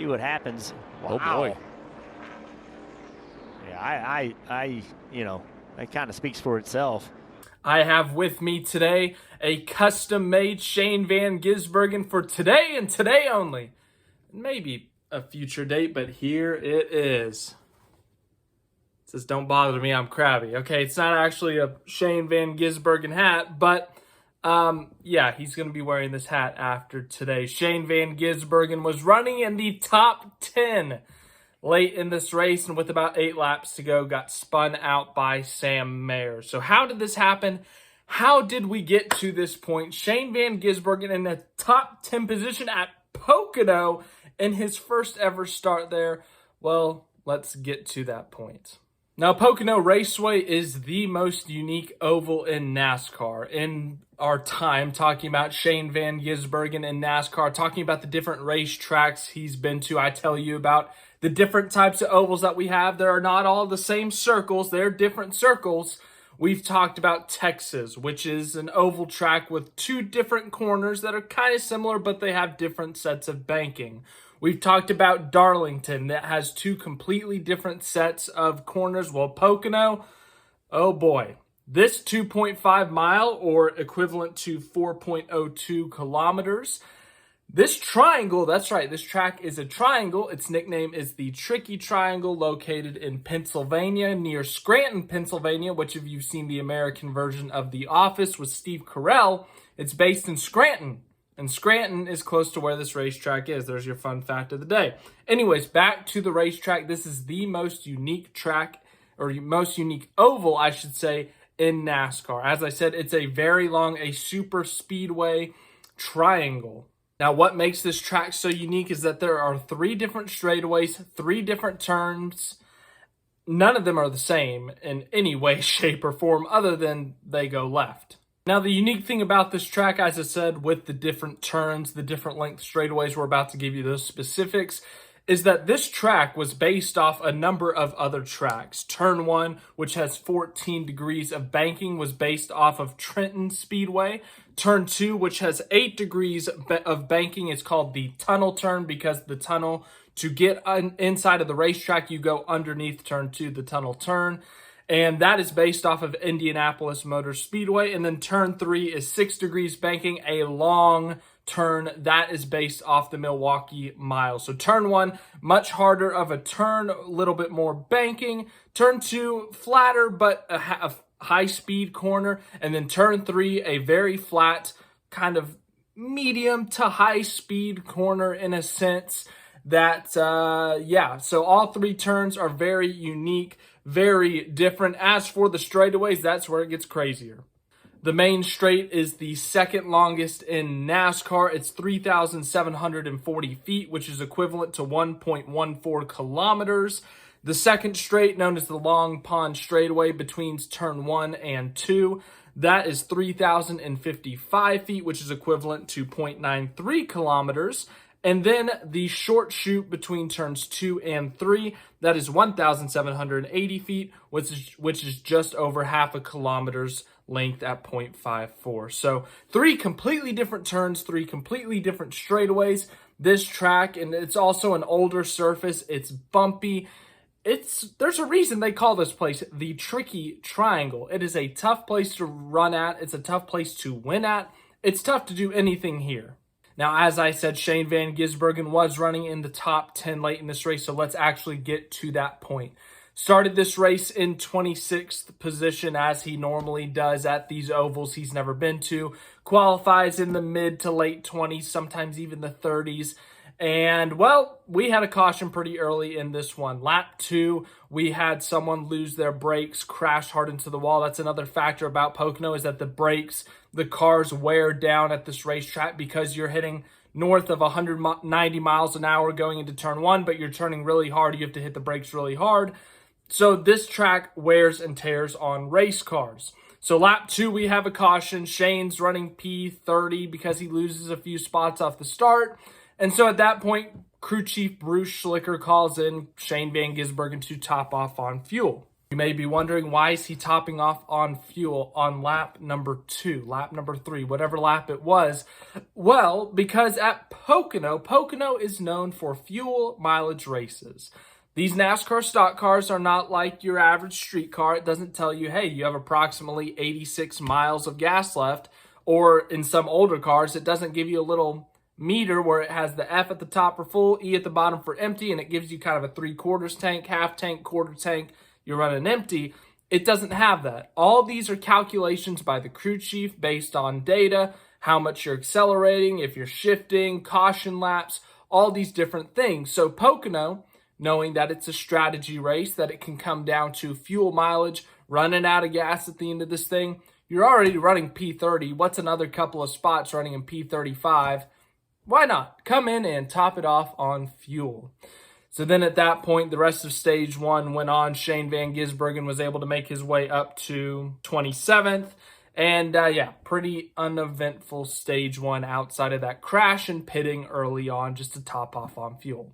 See what happens. Wow. Oh boy. Yeah, that kind of speaks for itself. I have with me today a custom-made Shane Van Gisbergen for today and today only. Maybe a future date, but here it is. It says, "Don't bother me, I'm crabby." Okay, it's not actually a Shane Van Gisbergen hat, but yeah, he's going to be wearing this hat after today. Shane Van Gisbergen was running in the top 10 late in this race, and with about 8 laps to go, got spun out by Sam Mayer. So how did this happen? How did we get to this point? Shane Van Gisbergen in the top 10 position at Pocono in his first ever start there. Well, let's get to that point. Now, Pocono Raceway is the most unique oval in NASCAR. In our time talking about Shane Van Gisbergen in NASCAR, talking about the different racetracks he's been to, I tell you about the different types of ovals that we have. There are not all the same circles. They're different circles. We've talked about Texas, which is an oval track with 2 different corners that are kind of similar, but they have different sets of banking. We've talked about Darlington that has 2 completely different sets of corners. Well, Pocono, oh boy. This 2.5 mile, or equivalent to 4.02 kilometers, this triangle, that's right, this track is a triangle. Its nickname is the Tricky Triangle, located in Pennsylvania, near Scranton, Pennsylvania, which if you've seen the American version of The Office with Steve Carell, it's based in Scranton. And Scranton is close to where this racetrack is. There's your fun fact of the day. Anyways, back to the racetrack. This is the most unique track, or most unique oval, I should say, in NASCAR. As I said, it's a very long, a super speedway triangle. Now, what makes this track so unique is that there are 3 different straightaways, 3 different turns. None of them are the same in any way, shape, or form other than they go left. Now, the unique thing about this track, as I said, with the different turns, the different length straightaways, we're about to give you those specifics, is that this track was based off a number of other tracks. Turn 1, which has 14 degrees of banking, was based off of Trenton Speedway. Turn 2, which has 8 degrees of banking, is called the tunnel turn, because the tunnel, to get inside of the racetrack, you go underneath turn 2, the tunnel turn. And that is based off of Indianapolis Motor Speedway. And then turn 3 is 6 degrees banking, a long turn that is based off the Milwaukee Mile. So turn 1, much harder of a turn, a little bit more banking. Turn 2, flatter, but a high-speed corner. And then turn 3, a very flat, kind of medium to high-speed corner in a sense. That, so all 3 turns are very unique, very different. As for the straightaways, that's where it gets crazier. The main straight is the second longest in NASCAR. It's 3,740 feet, which is equivalent to 1.14 kilometers. The second straight, known as the Long Pond Straightaway between turn 1 and 2, that is 3,055 feet, which is equivalent to 0.93 kilometers. And then the short chute between turns 2 and 3, that is 1,780 feet, which is just over half a kilometer's length at 0.54. So 3 completely different turns, 3 completely different straightaways. This track, and it's also an older surface, it's bumpy. There's a reason they call this place the Tricky Triangle. It is a tough place to run at. It's a tough place to win at. It's tough to do anything here. Now, as I said, Shane Van Gisbergen was running in the top 10 late in this race, so let's actually get to that point. Started this race in 26th position, as he normally does at these ovals he's never been to. Qualifies in the mid to late 20s, sometimes even the 30s. And, well, we had a caution pretty early in this one. Lap 2, we had someone lose their brakes, crash hard into the wall. That's another factor about Pocono, is that the brakes, the cars wear down at this racetrack because you're hitting north of 190 miles an hour going into turn 1, but you're turning really hard. You have to hit the brakes really hard. So this track wears and tears on race cars. So lap 2, we have a caution. Shane's running P30 because he loses a few spots off the start. And so at that point, crew chief Bruce Schlicker calls in Shane Van Gisbergen to top off on fuel. You may be wondering, why is he topping off on fuel on lap number 2, lap number 3, whatever lap it was? Well, because at Pocono is known for fuel mileage races. These NASCAR stock cars are not like your average street car. It doesn't tell you, hey, you have approximately 86 miles of gas left. Or in some older cars, it doesn't give you a little meter where it has the F at the top for full, E at the bottom for empty, and it gives you kind of a 3/4 tank, half tank, quarter tank. You're running empty. It doesn't have that. All these are calculations by the crew chief based on data, how much you're accelerating, if you're shifting, caution laps, all these different things. So Pocono, knowing that it's a strategy race, that it can come down to fuel mileage, running out of gas at the end of this thing. You're already running P30. What's another couple of spots running in P35? Why not? Come in and top it off on fuel. So then at that point, the rest of stage 1 went on. Shane Van Gisbergen was able to make his way up to 27th. And yeah, pretty uneventful stage 1 outside of that crash and pitting early on just to top off on fuel.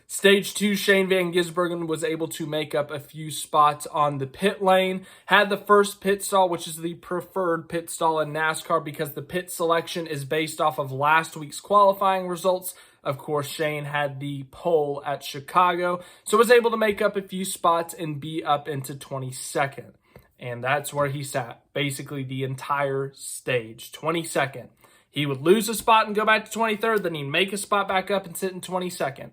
Stage 2, Shane Van Gisbergen was able to make up a few spots on the pit lane. Had the first pit stall, which is the preferred pit stall in NASCAR because the pit selection is based off of last week's qualifying results. Of course, Shane had the pole at Chicago, so was able to make up a few spots and be up into 22nd. And that's where he sat, basically the entire stage, 22nd. He would lose a spot and go back to 23rd, then he'd make a spot back up and sit in 22nd.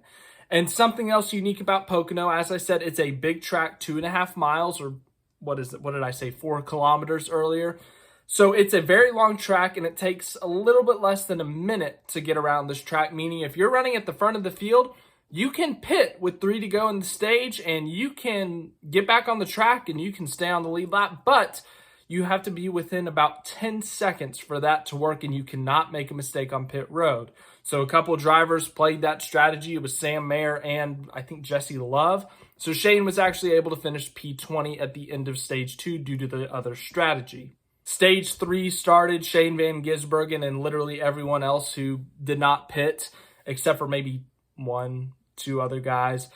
And something else unique about Pocono, as I said, it's a big track, 2.5 miles, or what is it? What did I say? 4 kilometers earlier. So it's a very long track, and it takes a little bit less than a minute to get around this track, meaning if you're running at the front of the field, you can pit with 3 to go in the stage, and you can get back on the track, and you can stay on the lead lap, but you have to be within about 10 seconds for that to work, and you cannot make a mistake on pit road. So a couple of drivers played that strategy. It was Sam Mayer and I think Jesse Love. So Shane was actually able to finish P20 at the end of stage 2 due to the other strategy. Stage 3 started. Shane Van Gisbergen and literally everyone else who did not pit, except for maybe 1, 2 other guys,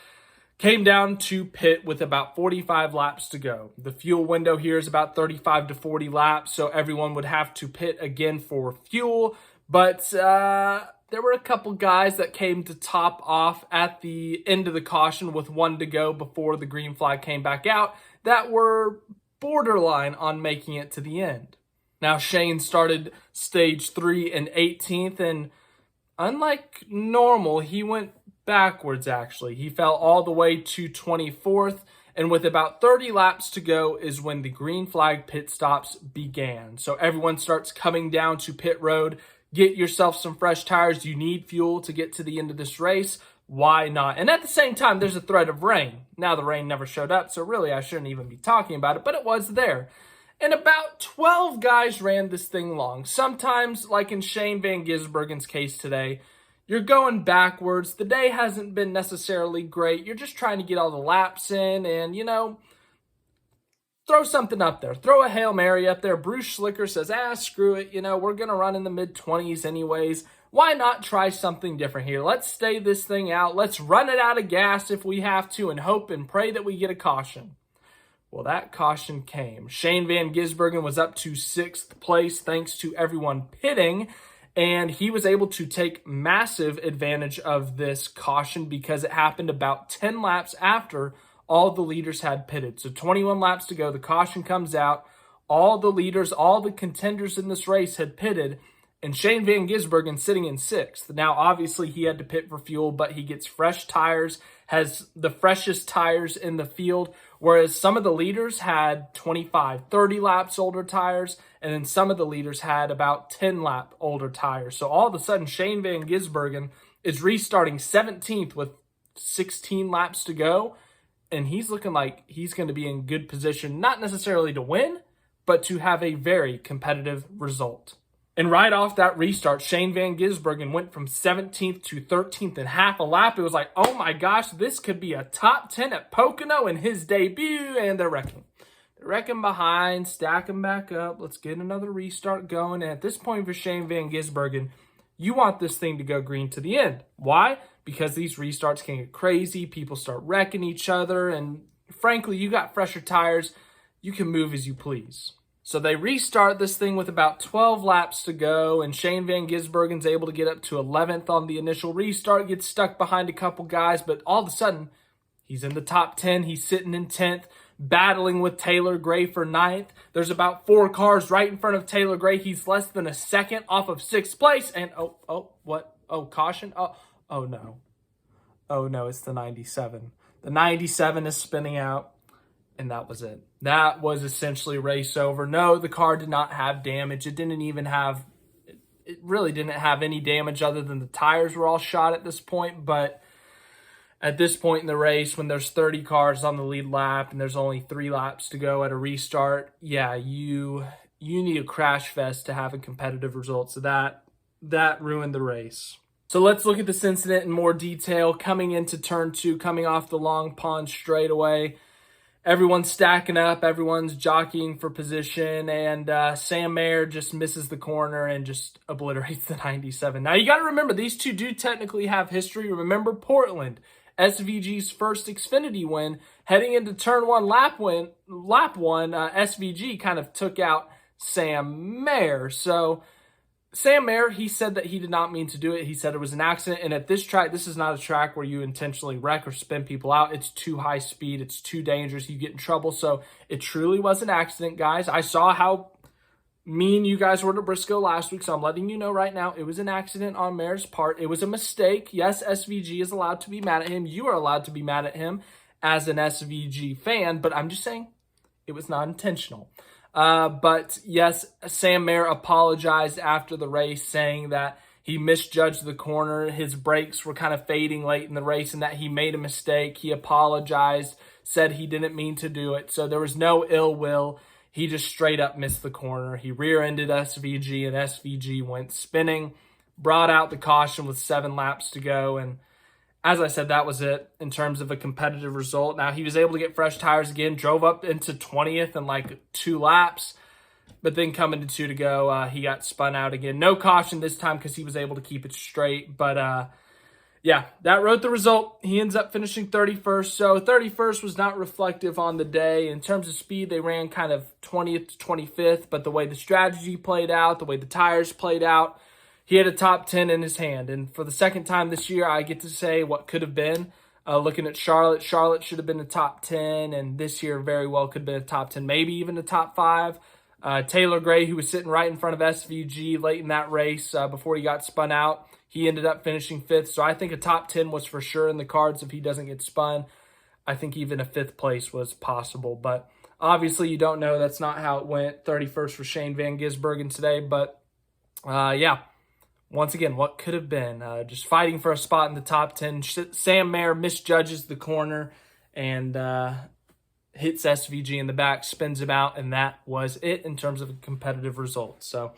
came down to pit with about 45 laps to go. The fuel window here is about 35 to 40 laps, so everyone would have to pit again for fuel. But there were a couple guys that came to top off at the end of the caution with 1 to go before the green flag came back out that were borderline on making it to the end. Now, Shane started stage 3 in 18th, and unlike normal, he went backwards, actually. He fell all the way to 24th, and with about 30 laps to go is when the green flag pit stops began. So everyone starts coming down to pit road. Get yourself some fresh tires. You need fuel to get to the end of this race. Why not? And at the same time, there's a threat of rain. Now, the rain never showed up, so really I shouldn't even be talking about it, but it was there. And about 12 guys ran this thing long. Sometimes, like in Shane Van Gisbergen's case today, you're going backwards. The day hasn't been necessarily great. You're just trying to get all the laps in and, throw something up there. Throw a Hail Mary up there. Bruce Schlicker says, screw it. We're going to run in the mid-20s anyways. Why not try something different here? Let's stay this thing out. Let's run it out of gas if we have to and hope and pray that we get a caution. Well, that caution came. Shane Van Gisbergen was up to 6th place thanks to everyone pitting, and he was able to take massive advantage of this caution because it happened about 10 laps after all the leaders had pitted. So 21 laps to go, the caution comes out. All the leaders, all the contenders in this race had pitted, and Shane Van Gisbergen sitting in 6th. Now, obviously, he had to pit for fuel, but he gets fresh tires, has the freshest tires in the field, whereas some of the leaders had 25, 30 laps older tires, and then some of the leaders had about 10 lap older tires. So all of a sudden, Shane Van Gisbergen is restarting 17th with 16 laps to go, and he's looking like he's going to be in good position, not necessarily to win, but to have a very competitive result. And right off that restart, Shane Van Gisbergen went from 17th to 13th in half a lap. It was like, oh my gosh, this could be a top 10 at Pocono in his debut, and they're wrecking. They're wrecking behind, stacking back up. Let's get another restart going. And at this point for Shane Van Gisbergen, you want this thing to go green to the end. Why? because these restarts can get crazy. People start wrecking each other, and frankly, you got fresher tires. You can move as you please. So they restart this thing with about 12 laps to go, and Shane Van Gisbergen's able to get up to 11th on the initial restart, gets stuck behind a couple guys, but all of a sudden, he's in the top 10. He's sitting in 10th, battling with Taylor Gray for 9th. There's about 4 cars right in front of Taylor Gray. He's less than a second off of 6th place, and what? Oh, caution? Oh no. Oh no, it's the 97. The 97 is spinning out. And that was it. That was essentially race over. No, the car did not have damage. It really didn't have any damage other than the tires were all shot at this point. But at this point in the race, when there's 30 cars on the lead lap and there's only 3 laps to go at a restart, yeah, you need a crash fest to have a competitive result. So that ruined the race. So let's look at this incident in more detail. Coming into turn 2, coming off the long pond straightaway, everyone's stacking up, everyone's jockeying for position, and Sam Mayer just misses the corner and just obliterates the 97. Now, you got to remember, these two do technically have history. Remember Portland, SVG's first Xfinity win. Heading into turn 1, lap 1, SVG kind of took out Sam Mayer. So Sam Mayer, he said that he did not mean to do it. He said it was an accident. And at this track, this is not a track where you intentionally wreck or spin people out. It's too high speed. It's too dangerous. You get in trouble. So it truly was an accident, guys. I saw how mean you guys were to Briscoe last week. So I'm letting you know right now, it was an accident on Mayer's part. It was a mistake. Yes, SVG is allowed to be mad at him. You are allowed to be mad at him as an SVG fan. But I'm just saying it was not intentional. But yes, Sam Mayer apologized after the race, saying that he misjudged the corner. His brakes were kind of fading late in the race and that he made a mistake. He apologized, said he didn't mean to do it. So there was no ill will. He just straight up missed the corner. He rear-ended SVG, and SVG went spinning, brought out the caution with 7 laps to go. And as I said, that was it in terms of a competitive result. Now, he was able to get fresh tires again, drove up into 20th in like 2 laps, but then coming to 2 to go, he got spun out again. No caution this time because he was able to keep it straight. But yeah, that wrote the result. He ends up finishing 31st. So 31st was not reflective on the day. In terms of speed, they ran kind of 20th to 25th, but the way the strategy played out, the way the tires played out, he had a top 10 in his hand. And for the second time this year, I get to say what could have been. Looking at Charlotte, Charlotte should have been a top 10, and this year very well could have been a top 10, maybe even a top 5. Taylor Gray, who was sitting right in front of SVG late in that race before he got spun out, he ended up finishing 5th. So I think a top 10 was for sure in the cards if he doesn't get spun. I think even a 5th place was possible. But obviously you don't know. That's not how it went. 31st for Shane Van Gisbergen today. But yeah. Once again, what could have been? Just fighting for a spot in the top 10. Sam Mayer misjudges the corner and hits SVG in the back, spins him out, and that was it in terms of a competitive result. So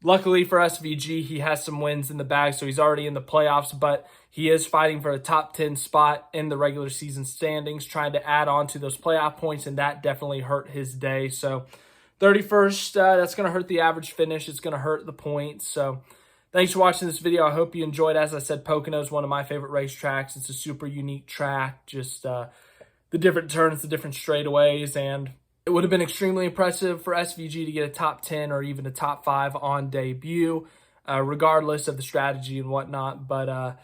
luckily for SVG, he has some wins in the bag, so he's already in the playoffs, but he is fighting for a top 10 spot in the regular season standings, trying to add on to those playoff points, and that definitely hurt his day. So 31st, that's going to hurt the average finish. It's going to hurt the points. So thanks for watching this video. I hope you enjoyed. As I said, Pocono is one of my favorite racetracks. It's a super unique track, just the different turns, the different straightaways, and it would have been extremely impressive for SVG to get a top 10 or even a top 5 on debut, regardless of the strategy and whatnot, but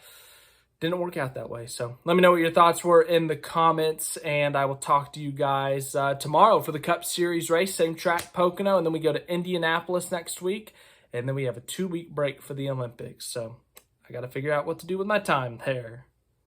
didn't work out that way. So let me know what your thoughts were in the comments, and I will talk to you guys tomorrow for the Cup Series race, same track, Pocono, and then we go to Indianapolis next week. And then we have a 2-week break for the Olympics. So I got to figure out what to do with my time there.